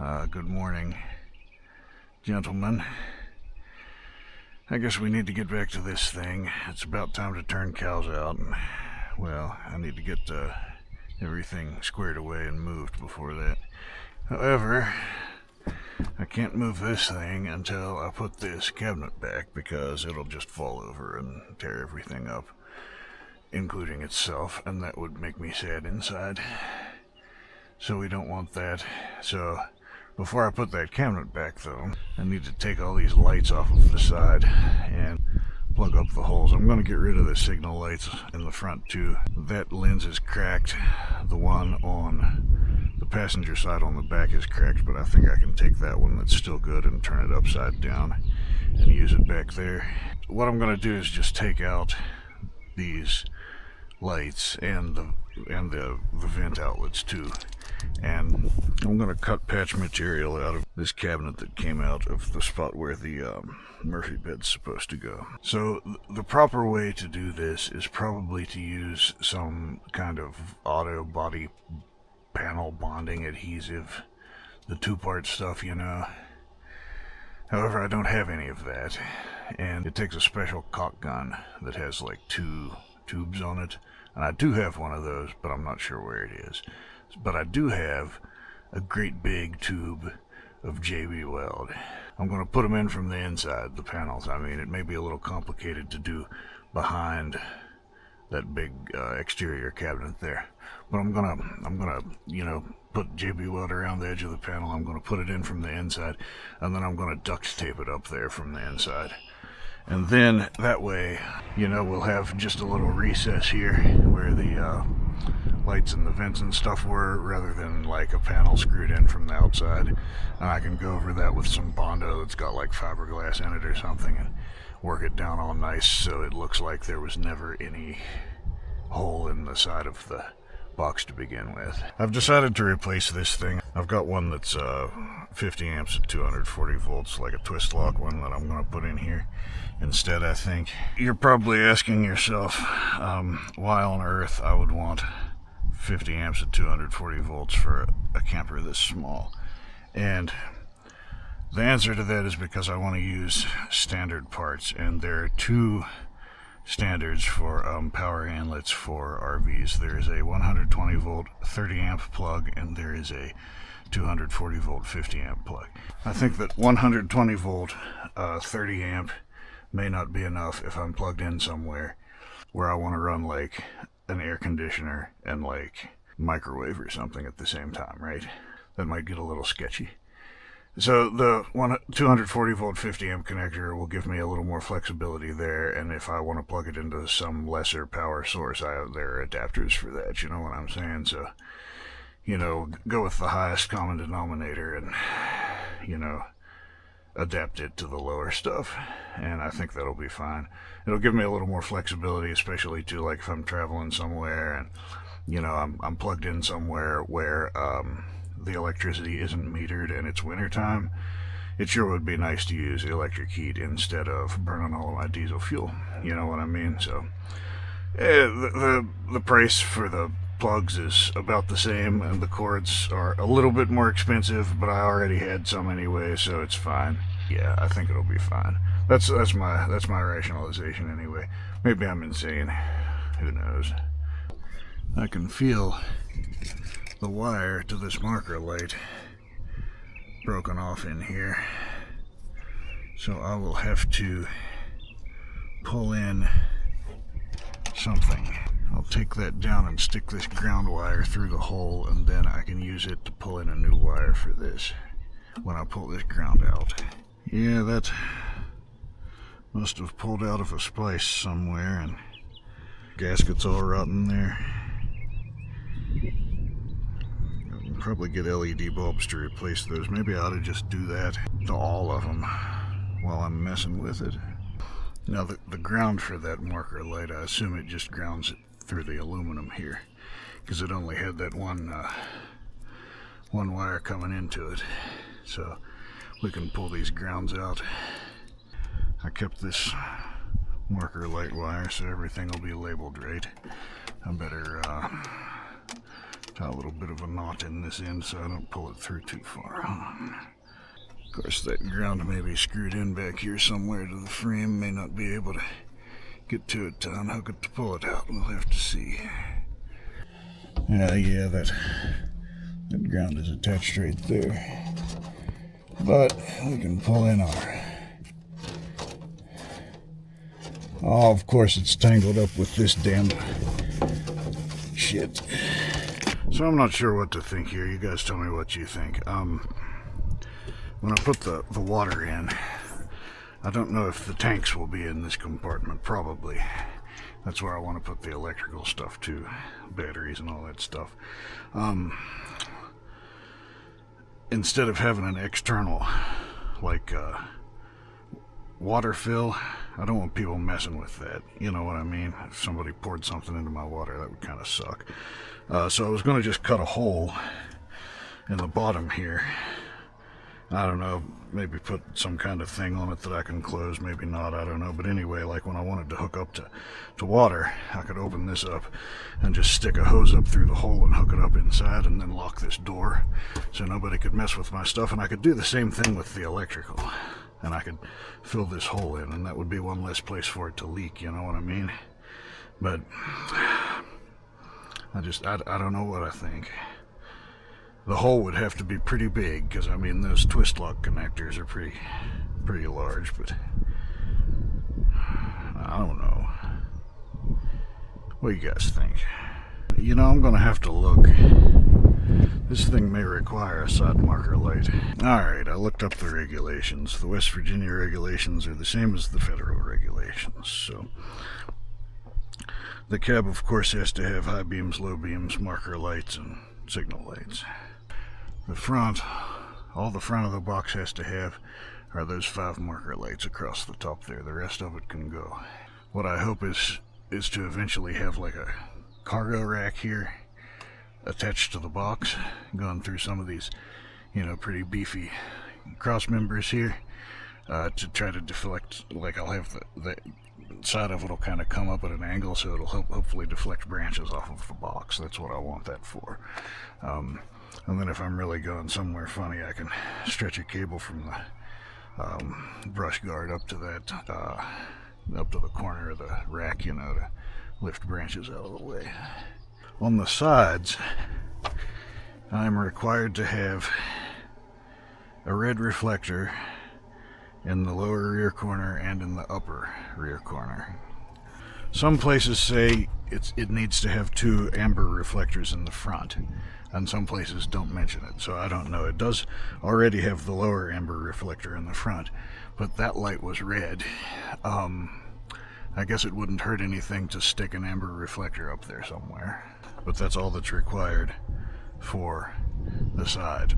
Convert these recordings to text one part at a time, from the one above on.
Good morning, gentlemen. I guess we need to get back to this thing. It's about time to turn cows out. And, well, I need to get everything squared away and moved before that. However, I can't move this thing until I put this cabinet back because it'll just fall over and tear everything up, including itself, and that would make me sad inside. So we don't want that. So before I put that cabinet back, though, I need to take all these lights off of the side and plug up the holes. I'm going to get rid of the signal lights in the front too. That lens is cracked. The one on the passenger side on the back is cracked, but I think I can take that one that's still good and turn it upside down and use it back there. What I'm going to do is just take out these lights and the vent outlets too. And I'm going to cut patch material out of this cabinet that came out of the spot where the Murphy bed's supposed to go. So the proper way to do this is probably to use some kind of auto body panel bonding adhesive, the two-part stuff, you know. However, I don't have any of that, and it takes a special caulk gun that has like 2 tubes on it, and I do have one of those, but I'm not sure where it is. But I do have a great big tube of JB Weld. I'm going to put them in from the inside, the panels. I mean, it may be a little complicated to do behind that big exterior cabinet there, but I'm gonna, you know, put JB Weld around the edge of the panel. I'm gonna put it in from the inside, and then I'm gonna duct tape it up there from the inside. And then that way, you know, we'll have just a little recess here where the lights and the vents and stuff were, rather than like a panel screwed in from the outside. And I can go over that with some Bondo that's got like fiberglass in it or something and work it down all nice so it looks like there was never any hole in the side of the box to begin with. I've decided to replace this thing. I've got one that's 50 amps at 240 volts, like a twist lock one that I'm going to put in here instead, I think. You're probably asking yourself why on earth I would want 50 amps at 240 volts for a camper this small. And the answer to that is because I want to use standard parts, and there are 2 standards for power inlets for RVs. There is a 120 volt 30 amp plug, and there is a 240 volt 50 amp plug. I think that 120 volt 30 amp may not be enough if I'm plugged in somewhere where I want to run like an air conditioner and like microwave or something at the same time, right? That might get a little sketchy. So the 240 volt 50 amp connector will give me a little more flexibility there, and if I want to plug it into some lesser power source, there are adapters for that, you know what I'm saying? So, you know, go with the highest common denominator and, you know, adapt it to the lower stuff, and I think that'll be fine. It'll give me a little more flexibility, especially too, like if I'm traveling somewhere and, you know, I'm plugged in somewhere where the electricity isn't metered and it's wintertime. It sure would be nice to use electric heat instead of burning all of my diesel fuel, you know what I mean? So the price for the plugs is about the same, and the cords are a little bit more expensive, but I already had some anyway, so it's fine. Yeah, I think it'll be fine. That's my rationalization anyway. Maybe I'm insane. Who knows? I can feel the wire to this marker light broken off in here, so I will have to pull in something. I'll take that down and stick this ground wire through the hole, and then I can use it to pull in a new wire for this when I pull this ground out. Yeah, that must have pulled out of a splice somewhere, and gasket's all rotten there. Probably get LED bulbs to replace those. Maybe I ought to just do that to all of them while I'm messing with it. Now the ground for that marker light, I assume it just grounds it through the aluminum here, because it only had that one wire coming into it. So we can pull these grounds out. I kept this marker light wire so everything will be labeled right. I better Tie a little bit of a knot in this end so I don't pull it through too far. Of course, that ground may be screwed in back here somewhere to the frame. May not be able to get to it to unhook it to pull it out. We'll have to see. Yeah, that ground is attached right there. But we can pull in our... Oh, of course it's tangled up with this damn shit. So I'm not sure what to think here. You guys tell me what you think. When I put the water in, I don't know if the tanks will be in this compartment. Probably. That's where I want to put the electrical stuff too. Batteries and all that stuff. Instead of having an external, like, water fill, I don't want people messing with that. You know what I mean? If somebody poured something into my water, that would kind of suck. So I was going to just cut a hole in the bottom here. I don't know, maybe put some kind of thing on it that I can close, maybe not, I don't know. But anyway, like when I wanted to hook up to water, I could open this up and just stick a hose up through the hole and hook it up inside and then lock this door so nobody could mess with my stuff. And I could do the same thing with the electrical. And I could fill this hole in, and that would be one less place for it to leak, you know what I mean? But I don't know what I think. The hole would have to be pretty big, because I mean those twist lock connectors are pretty large, but I don't know. What do you guys think? You know, I'm gonna have to look. This thing may require a side marker light. Alright, I looked up the regulations. The West Virginia regulations are the same as the federal regulations, so the cab of course has to have high beams, low beams, marker lights, and signal lights. The front, all the front of the box has to have are those 5 marker lights across the top there. The rest of it can go. What I hope is to eventually have like a cargo rack here attached to the box, going through some of these, you know, pretty beefy cross members here, to try to deflect. Like I'll have the side of it will kind of come up at an angle, so it'll hopefully deflect branches off of the box. That's what I want that for. And then if I'm really going somewhere funny, I can stretch a cable from the brush guard up to that, up to the corner of the rack, you know, to lift branches out of the way. On the sides, I'm required to have a red reflector in the lower rear corner and in the upper rear corner. Some places say it needs to have 2 amber reflectors in the front, and some places don't mention it, so I don't know. It does already have the lower amber reflector in the front, but that light was red. I guess it wouldn't hurt anything to stick an amber reflector up there somewhere, but that's all that's required for the side.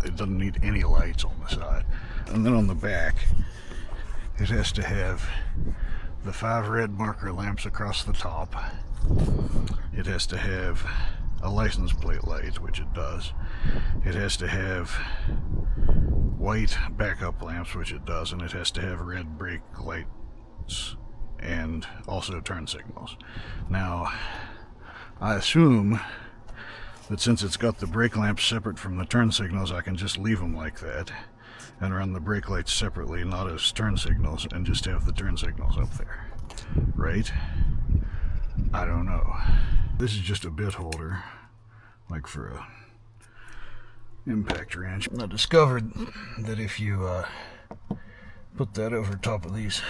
It doesn't need any lights on the side. And then on the back, it has to have the 5 red marker lamps across the top. It has to have a license plate light, which it does. It has to have white backup lamps, which it does, and it has to have red brake lights and also turn signals. Now, I assume that since it's got the brake lamps separate from the turn signals, I can just leave them like that and run the brake lights separately, not as turn signals, and just have the turn signals up there, right? I don't know. This is just a bit holder, like for a impact wrench. I discovered that if you put that over top of these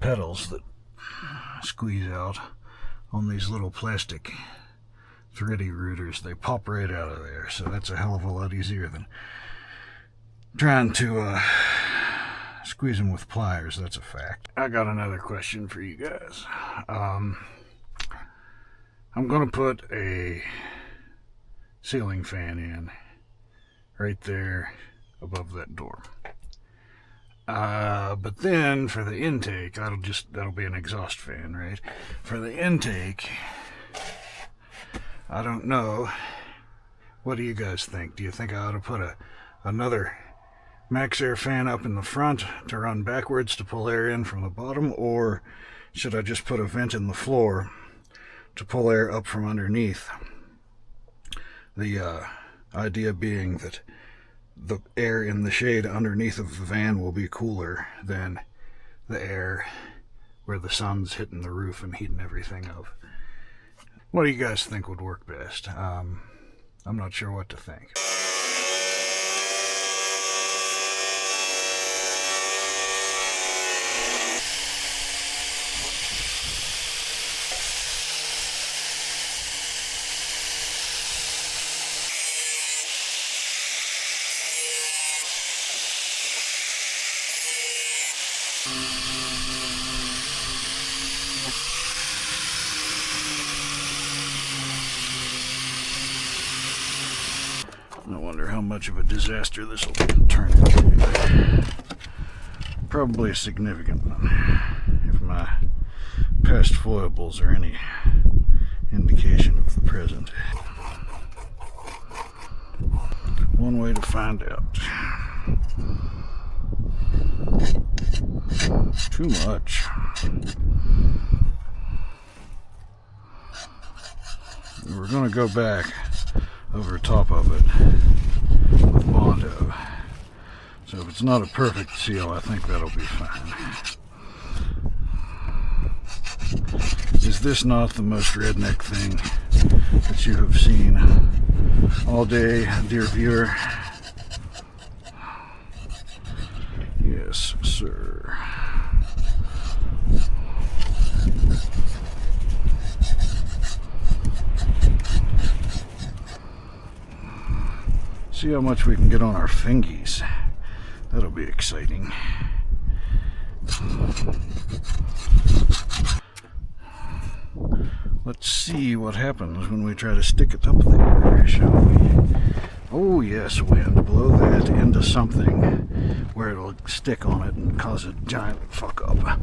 pedals that squeeze out on these little plastic thready rooters, they pop right out of there. So that's a hell of a lot easier than trying to squeeze them with pliers. That's a fact. I got another question for you guys. I'm gonna put a ceiling fan in right there above that door. But then for the intake, that'll be an exhaust fan, right? For the intake, I don't know. What do you guys think? Do you think I ought to put another max air fan up in the front to run backwards to pull air in from the bottom, or should I just put a vent in the floor to pull air up from underneath. The idea being that the air in the shade underneath of the van will be cooler than the air where the sun's hitting the roof and heating everything up. What do you guys think would work best? I'm not sure what to think. I wonder how much of a disaster this will turn into. Probably a significant one, if my past foibles are any indication of the present. One way to find out. Too much. We're going to go back over top of it with Bondo. So if it's not a perfect seal, I think that'll be fine. Is this not the most redneck thing that you have seen all day, dear viewer? Yes, sir. See how much we can get on our fingies. That'll be exciting. Let's see what happens when we try to stick it up there, shall we? Oh yes, wind, blow that into something where it'll stick on it and cause a giant fuck up.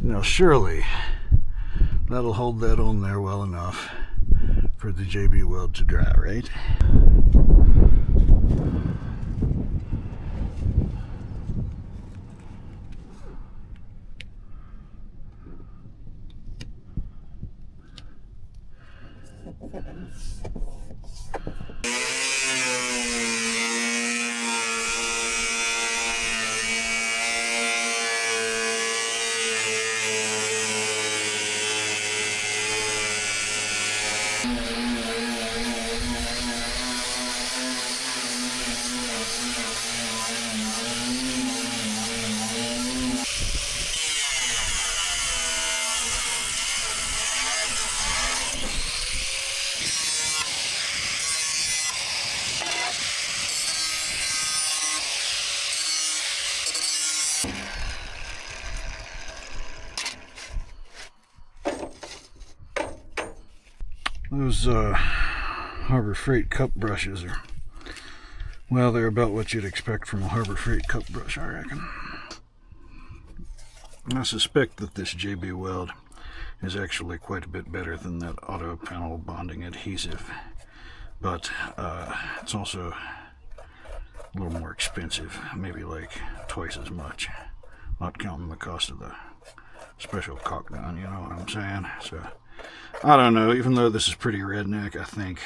Now surely that'll hold that on there well enough for the JB weld to dry, right? Those Harbor Freight cup brushes are, well, they're about what you'd expect from a Harbor Freight cup brush, I reckon. I suspect that this JB Weld is actually quite a bit better than that auto panel bonding adhesive, but it's also a little more expensive, maybe like twice as much, not counting the cost of the special caulk gun, you know what I'm saying? So I don't know, even though this is pretty redneck, I think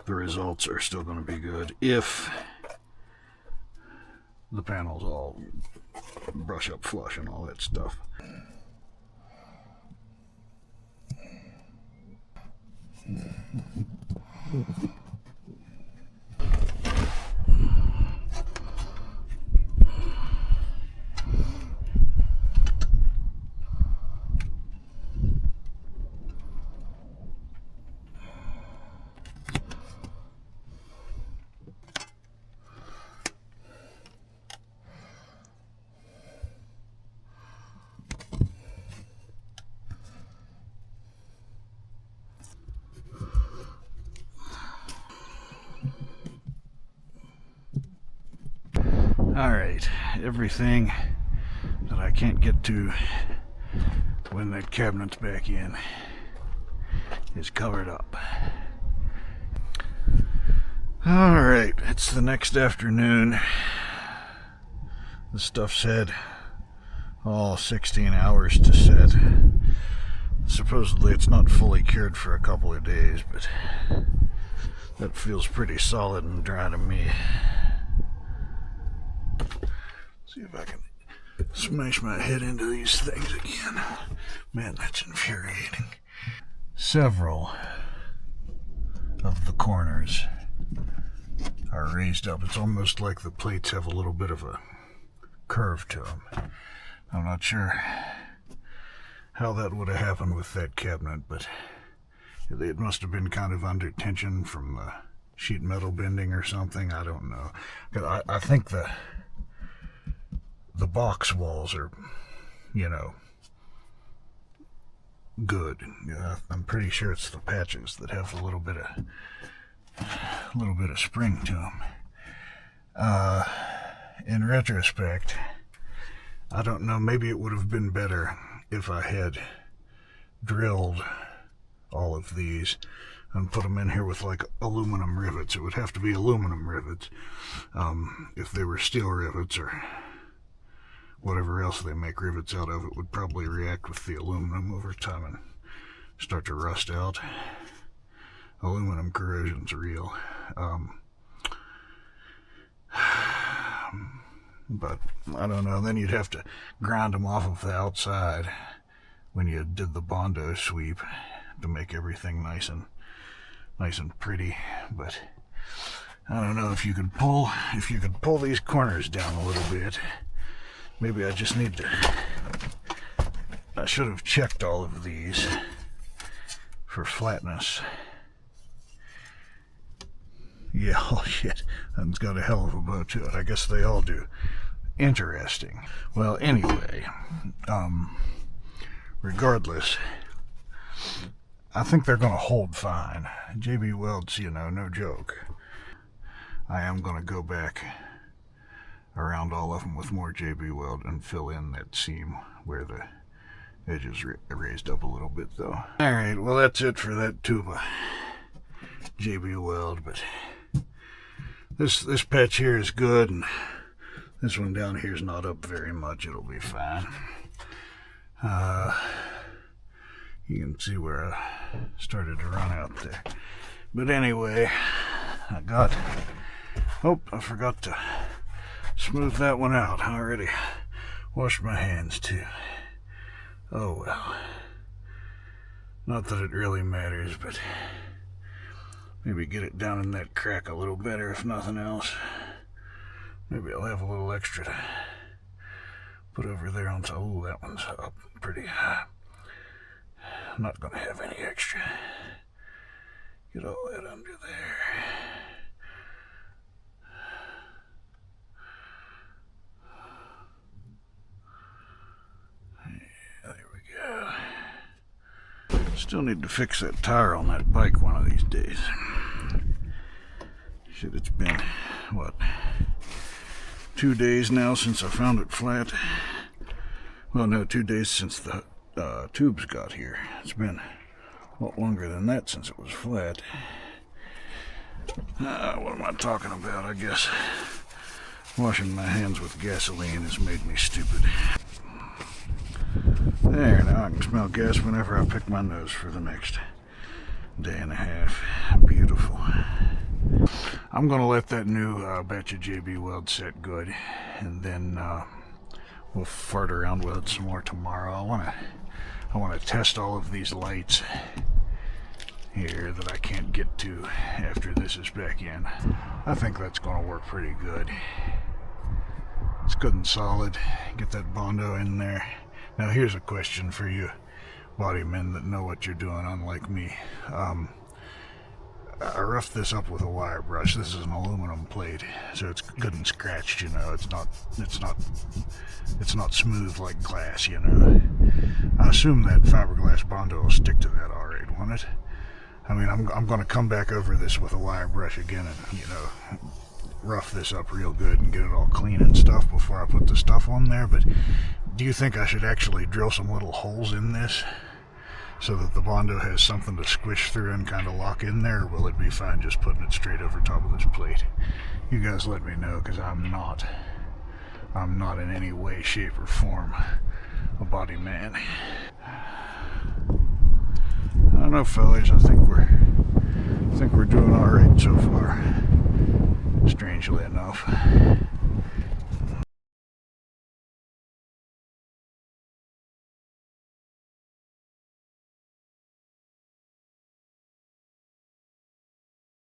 the results are still going to be good if the panels all brush up flush and all that stuff. Alright, everything that I can't get to when that cabinet's back in is covered up. Alright, it's the next afternoon. The stuff's had all 16 hours to set. Supposedly it's not fully cured for a couple of days, but that feels pretty solid and dry to me. See if I can smash my head into these things again. Man, that's infuriating. Several of the corners are raised up. It's almost like the plates have a little bit of a curve to them. I'm not sure how that would have happened with that cabinet, but it must have been kind of under tension from the sheet metal bending or something. I don't know. I think the box walls are, you know, good. I'm pretty sure it's the patches that have a little bit of spring to them. In retrospect, I don't know, maybe it would have been better if I had drilled all of these and put them in here with like aluminum rivets. It would have to be aluminum rivets. If they were steel rivets or whatever else they make rivets out of, it would probably react with the aluminum over time and start to rust out. Aluminum corrosion's real. But I don't know, then you'd have to grind them off of the outside when you did the Bondo sweep to make everything nice and pretty. But I don't know if you could pull these corners down a little bit. Maybe I just need to, I should have checked all of these for flatness. Yeah, oh shit, that's got a hell of a bow to it. I guess they all do. Interesting. Well, anyway, regardless, I think they're going to hold fine. JB Weld's, you know, no joke. I am going to go back around all of them with more JB Weld and fill in that seam where the edges raised up a little bit, though. Alright, well, that's it for that tuba JB Weld, but this patch here is good, and this one down here is not up very much. It'll be fine. You can see where I started to run out there. But anyway, oh, I forgot to smooth that one out. I already washed my hands too. Oh well. Not that it really matters, but maybe get it down in that crack a little better, if nothing else. Maybe I'll have a little extra to put over there on top. Oh, that one's up pretty high. I'm not going to have any extra. Get all that under there. Yeah, there we go. Still need to fix that tire on that bike one of these days. Shit, it's been, what, 2 days now since I found it flat. Well, no, 2 days since the tubes got here. It's been a lot longer than that since it was flat. What am I talking about? I guess washing my hands with gasoline has made me stupid. There, now I can smell gas whenever I pick my nose for the next day and a half. Beautiful. I'm going to let that new batch of JB Weld set good, and then we'll fart around with it some more tomorrow. I want to test all of these lights here that I can't get to after this is back in. I think that's going to work pretty good. It's good and solid. Get that Bondo in there. Now here's a question for you body men that know what you're doing, unlike me. I roughed this up with a wire brush. This is an aluminum plate, so it's good and scratched, you know. It's not smooth like glass, you know. I assume that fiberglass Bondo will stick to that all right, won't it? I mean, I'm going to come back over this with a wire brush again and, you know, rough this up real good and get it all clean and stuff before I put the stuff on there. But do you think I should actually drill some little holes in this so that the Bondo has something to squish through and kind of lock in there, or will it be fine just putting it straight over top of this plate? You guys let me know, because I'm not in any way, shape, or form a body man. I don't know, fellas. I think we're doing all right so far, strangely enough.